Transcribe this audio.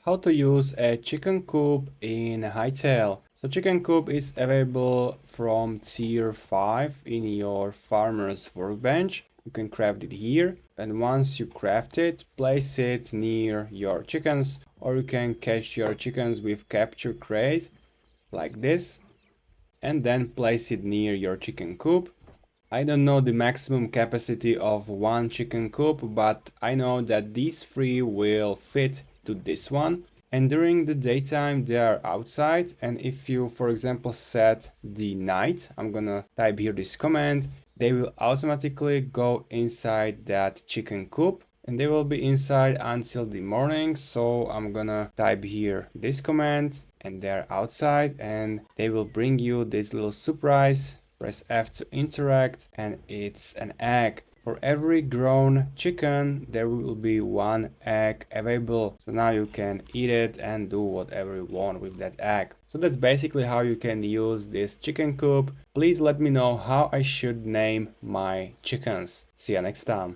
how to use a chicken coop in Hytale. So chicken coop is available from tier 5 in your farmer's workbench. You can craft it here, and once you craft it, place it near your chickens, or you can catch your chickens with capture crate like this, and then place it near your chicken coop. I don't know the maximum capacity of one chicken coop, but I know that these three will fit to this one. And during the daytime they are outside, and if you, for example, set the night, I'm gonna type here this command, they will automatically go inside that chicken coop and they will be inside until the morning. So I'm gonna type here this command and they're outside and they will bring you this little surprise. Press F to interact, and it's an egg. For every grown chicken, there will be one egg available. So now you can eat it and do whatever you want with that egg. So that's basically how you can use this chicken coop. Please let me know how I should name my chickens. See you next time.